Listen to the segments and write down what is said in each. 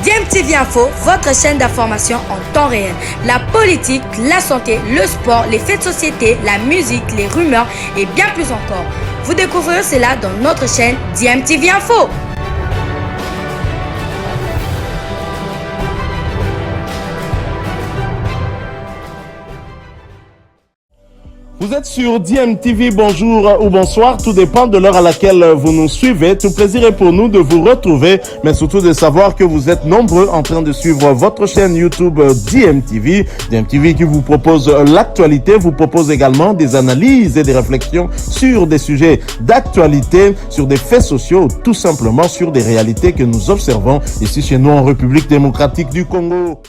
DMTV Info, votre chaîne d'information en temps réel. La politique, la santé, le sport, les faits de société, la musique, les rumeurs et bien plus encore. Vous découvrirez cela dans notre chaîne DMTV Info. Vous êtes sur DMTV, bonjour ou bonsoir, tout dépend de l'heure à laquelle vous nous suivez. Tout plaisir est pour nous de vous retrouver, mais surtout de savoir que vous êtes nombreux en train de suivre votre chaîne YouTube DMTV. DMTV qui vous propose l'actualité, vous propose également des analyses et des réflexions sur des sujets d'actualité, sur des faits sociaux, tout simplement sur des réalités que nous observons ici chez nous en République démocratique du Congo.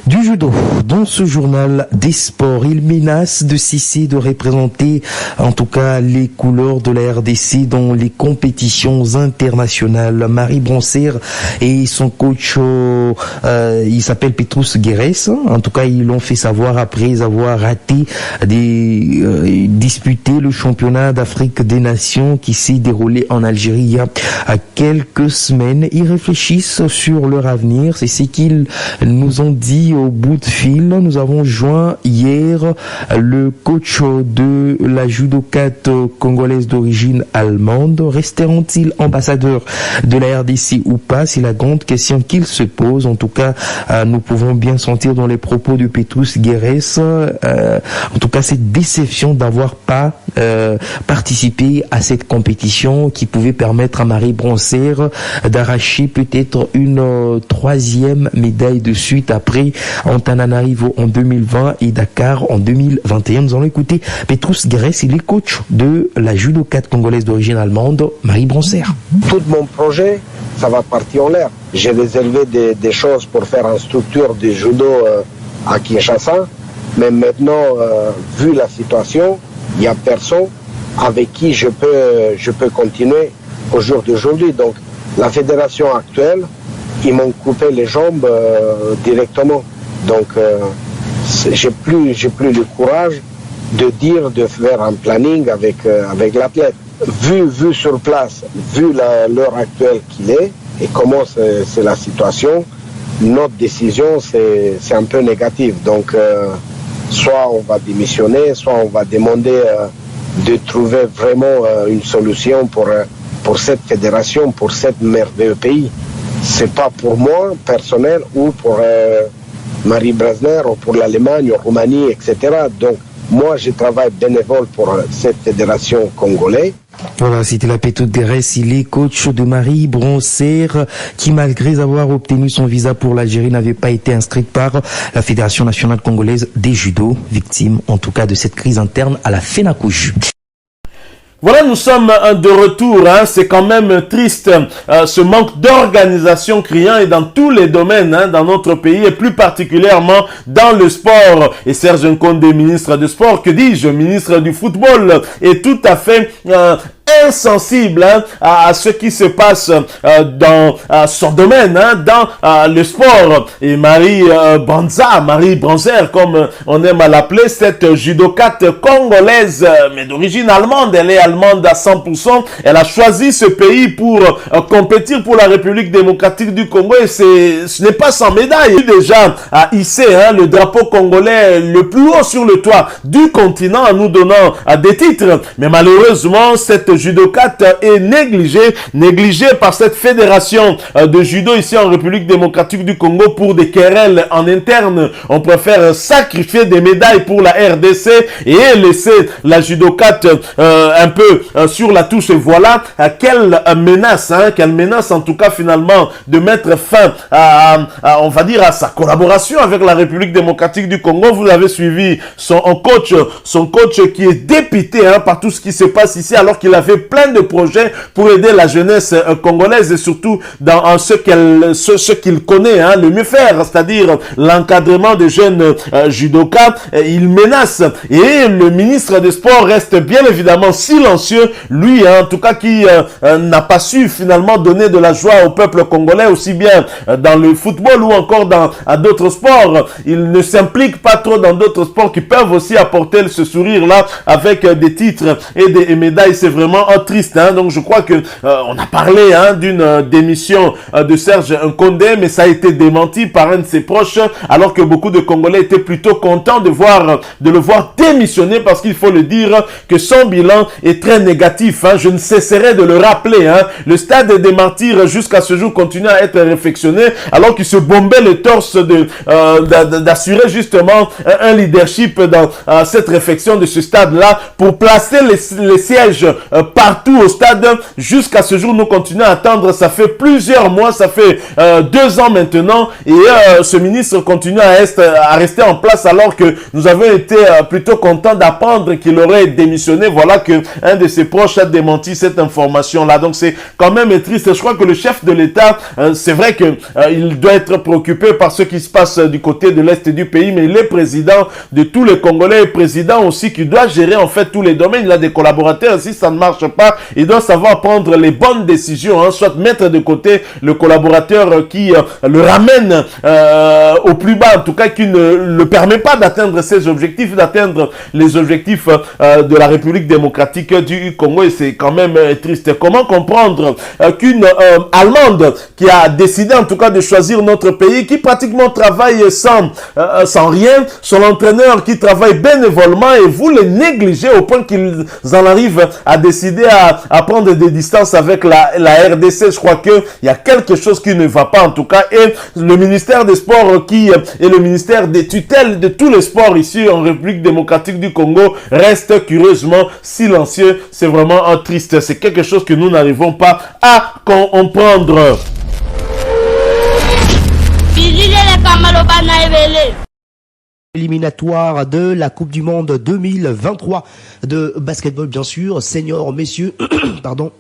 Du judo, dans ce journal des sports, il menace de cesser de représenter en tout cas les couleurs de la RDC dans les compétitions internationales. Marie Broncer et son coach, il s'appelle Petrus Guérès, en tout cas ils l'ont fait savoir après avoir raté disputer le championnat d'Afrique des Nations qui s'est déroulé en Algérie il y a quelques semaines. Ils réfléchissent sur leur avenir, c'est ce qu'ils nous ont dit au bout de fil. Nous avons joint hier le coach de la judokate congolaise d'origine allemande. Resteront-ils ambassadeurs de la RDC ou pas? C'est la grande question qu'ils se posent. En tout cas, nous pouvons bien sentir dans les propos de Petrus Guérès, en tout cas cette déception d'avoir pas participé à cette compétition qui pouvait permettre à Marie Broncer d'arracher peut-être une troisième médaille de suite après Antananarivo en 2020 et Dakar en 2021. Nous allons écouter Petrus Guérès, il est coach de la judokate congolaise d'origine allemande, Marie Broncer. Tout mon projet, ça va partir en l'air. J'ai réservé des choses pour faire une structure de judo à Kinshasa, mais maintenant, vu la situation, il n'y a personne avec qui je peux continuer au jour d'aujourd'hui. Donc, la fédération actuelle, ils m'ont coupé les jambes directement. Donc, j'ai plus le courage de faire un planning avec l'athlète. Vu sur place, vu l'heure actuelle qu'il est et comment c'est la situation, notre décision c'est un peu négative. Donc, soit on va démissionner, soit on va demander de trouver vraiment une solution pour cette fédération, pour cette merveilleux pays. C'est pas pour moi personnel ou pour Marie Brasner ou pour l'Allemagne, ou Roumanie, etc. Donc moi je travaille bénévole pour cette fédération congolaise. Voilà, c'était la Petrus Guérès, il est coach de Marie Broncer qui, malgré avoir obtenu son visa pour l'Algérie, n'avait pas été inscrite par la Fédération nationale congolaise des judo, victime en tout cas de cette crise interne à la FENACOJU. Voilà, nous sommes de retour, hein. C'est quand même triste ce manque d'organisation criant et dans tous les domaines dans notre pays et plus particulièrement dans le sport. Et Serge Nkonde, ministre du sport, que dis-je, ministre du football, est tout à fait insensible à ce qui se passe dans son domaine, dans le sport. Et Marie Bronzer, comme on aime à l'appeler, cette judokate congolaise, mais d'origine allemande, elle est allemande à 100%. Elle a choisi ce pays pour compétir pour la République démocratique du Congo et ce n'est pas sans médaille. Il a déjà hissé le drapeau congolais le plus haut sur le toit du continent en nous donnant des titres. Mais malheureusement, cette judokate est négligée par cette fédération de judo ici en République démocratique du Congo pour des querelles en interne. On préfère sacrifier des médailles pour la RDC et laisser la judokate un peu sur la touche. Et voilà qu'elle menace en tout cas finalement de mettre fin on va dire à sa collaboration avec la République démocratique du Congo. Vous avez suivi son coach qui est dépité par tout ce qui se passe ici alors qu'il avait plein de projets pour aider la jeunesse congolaise et surtout dans ce qu'il connaît le mieux faire, c'est-à-dire l'encadrement des jeunes judokas. Il menace et le ministre des Sports reste bien évidemment silencieux, lui en tout cas qui n'a pas su finalement donner de la joie au peuple congolais, aussi bien dans le football ou encore dans d'autres sports. Il ne s'implique pas trop dans d'autres sports qui peuvent aussi apporter ce sourire là avec des titres et des médailles. C'est vraiment vraiment triste. Hein. Donc je crois que on a parlé d'une démission de Serge Nkondé, mais ça a été démenti par un de ses proches, alors que beaucoup de Congolais étaient plutôt contents de le voir démissionner, parce qu'il faut le dire que son bilan est très négatif. Hein. Je ne cesserai de le rappeler. Hein. Le stade des Martyrs jusqu'à ce jour continue à être réfectionné, alors qu'il se bombait le torse d'assurer justement un leadership dans cette réfection de ce stade-là pour placer les sièges partout au stade. Jusqu'à ce jour, nous continuons à attendre. Ça fait plusieurs mois, ça fait 2 ans maintenant, et ce ministre continue à rester en place, alors que nous avons été plutôt contents d'apprendre qu'il aurait démissionné. Voilà que un de ses proches a démenti cette information-là. Donc c'est quand même triste. Je crois que le chef de l'État, c'est vrai que il doit être préoccupé par ce qui se passe du côté de l'Est du pays, mais il est président de tous les Congolais, et président aussi qui doit gérer en fait tous les domaines. Il a des collaborateurs. Si ça ne marche pas, il doit savoir prendre les bonnes décisions, hein, soit mettre de côté le collaborateur qui le ramène au plus bas, en tout cas qui ne le permet pas d'atteindre ses objectifs, d'atteindre les objectifs de la République démocratique du Congo. Et c'est quand même triste. Comment comprendre qu'une Allemande qui a décidé en tout cas de choisir notre pays, qui pratiquement travaille sans rien, son entraîneur qui travaille bénévolement, et vous les négligez au point qu'ils en arrivent à décider à prendre des distances avec la RDC. Je crois qu'il y a quelque chose qui ne va pas en tout cas, et le ministère des Sports qui est le ministère des tutelles de tous les sports ici en République démocratique du Congo reste curieusement silencieux. C'est vraiment triste. C'est quelque chose que nous n'arrivons pas à comprendre. Éliminatoire de la Coupe du Monde 2023 de basketball, bien sûr, senior, messieurs, pardon.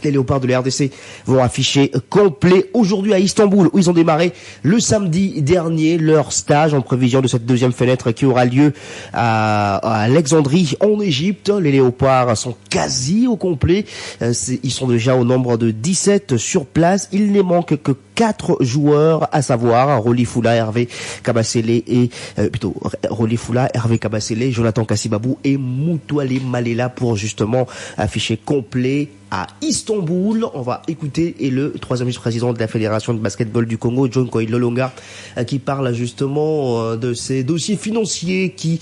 Les Léopards de la RDC vont afficher complet aujourd'hui à Istanbul, où ils ont démarré le samedi dernier leur stage en prévision de cette deuxième fenêtre qui aura lieu à Alexandrie en Égypte. Les Léopards sont quasi au complet. Ils sont déjà au nombre de 17 sur place. Il ne manque que 4 joueurs, à savoir Roli Foula, Hervé Kabasele Jonathan Kassibabou et Moutouale Malela pour justement afficher complet à Istanbul. On va écouter le troisième vice-président de la Fédération de basketball du Congo, John Koilolonga, qui parle justement de ces dossiers financiers qui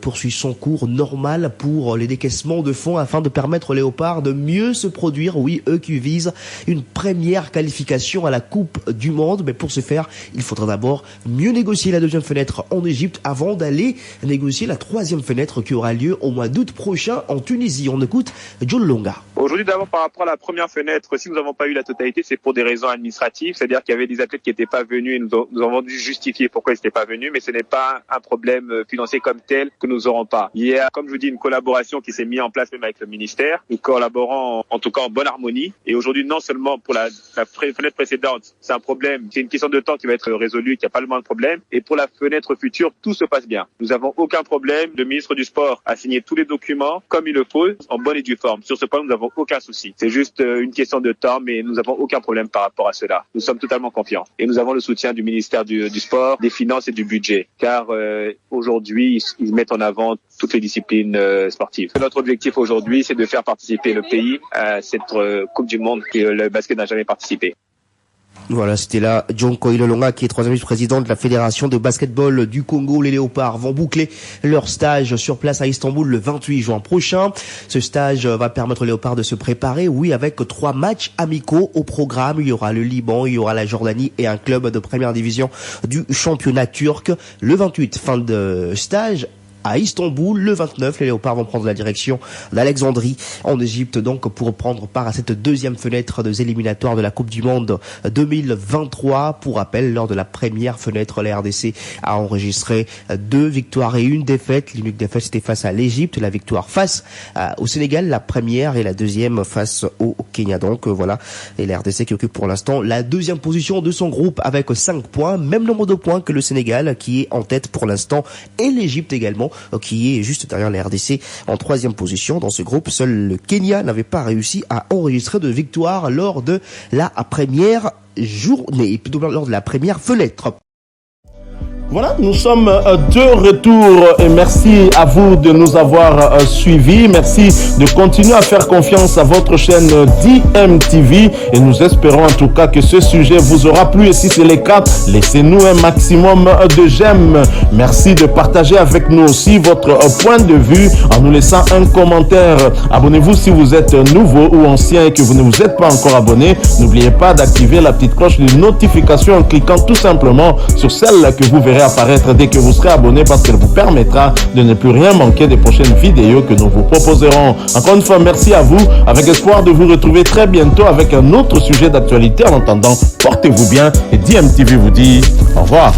poursuivent son cours normal pour les décaissements de fonds afin de permettre aux Léopards de mieux se produire. Oui, eux qui visent une première qualification à la Coupe du Monde, mais pour ce faire, il faudra d'abord mieux négocier la deuxième fenêtre en Égypte avant d'aller négocier la troisième fenêtre qui aura lieu au mois d'août prochain en Tunisie. On écoute John Longa. Aujourd'hui, d'abord, par rapport à la première fenêtre, si nous n'avons pas eu la totalité, c'est pour des raisons administratives. C'est-à-dire qu'il y avait des athlètes qui n'étaient pas venus et nous avons dû justifier pourquoi ils n'étaient pas venus, mais ce n'est pas un problème financier comme tel que nous n'aurons pas. Il y a, comme je vous dis, une collaboration qui s'est mise en place même avec le ministère. Nous collaborons en tout cas en bonne harmonie. Et aujourd'hui, non seulement pour la fenêtre précédente, c'est un problème, c'est une question de temps qui va être résolue, qu'il n'y a pas le moins de problème. Et pour la fenêtre future, tout se passe bien. Nous n'avons aucun problème. Le ministre du Sport a signé tous les documents comme il le faut, en bonne et due forme. Sur ce point, nous n'avons aucun souci. C'est juste une question de temps, mais nous n'avons aucun problème par rapport à cela. Nous sommes totalement confiants. Et nous avons le soutien du ministère du Sport, des Finances et du Budget. Car aujourd'hui, ils mettent en avant toutes les disciplines sportives. Notre objectif aujourd'hui, c'est de faire participer le pays à cette Coupe du Monde que le basket n'a jamais participé. Voilà, c'était là John Koilolonga, qui est troisième vice-président de la Fédération de basketball du Congo. Les Léopards vont boucler leur stage sur place à Istanbul le 28 juin prochain. Ce stage va permettre aux Léopards de se préparer, oui, avec 3 matchs amicaux au programme. Il y aura le Liban, il y aura la Jordanie et un club de première division du championnat turc. Le 28, fin de stage à Istanbul. Le 29, les Léopards vont prendre la direction d'Alexandrie en Égypte, donc pour prendre part à cette deuxième fenêtre des éliminatoires de la Coupe du Monde 2023. Pour rappel, lors de la première fenêtre, la RDC a enregistré 2 victoires et 1 défaite. L'unique défaite, c'était face à l'Égypte, la victoire face au Sénégal, la première, et la deuxième face au Kenya. Donc voilà, et la RDC qui occupe pour l'instant la deuxième position de son groupe avec 5 points, même nombre de points que le Sénégal qui est en tête pour l'instant, et l'Égypte également, qui est juste derrière la RDC en 3e position. Dans ce groupe, seul le Kenya n'avait pas réussi à enregistrer de victoire lors de la première journée, plutôt lors de la première fenêtre. Voilà, nous sommes de retour et merci à vous de nous avoir suivis. Merci de continuer à faire confiance à votre chaîne DMTV et nous espérons en tout cas que ce sujet vous aura plu et si c'est le cas, laissez-nous un maximum de j'aime. Merci de partager avec nous aussi votre point de vue en nous laissant un commentaire. Abonnez-vous si vous êtes nouveau ou ancien et que vous ne vous êtes pas encore abonné. N'oubliez pas d'activer la petite cloche de notification en cliquant tout simplement sur celle que vous verrez apparaître dès que vous serez abonné parce qu'elle vous permettra de ne plus rien manquer des prochaines vidéos que nous vous proposerons. Encore une fois, merci à vous, avec espoir de vous retrouver très bientôt avec un autre sujet d'actualité. En attendant, portez-vous bien et DMTV vous dit au revoir.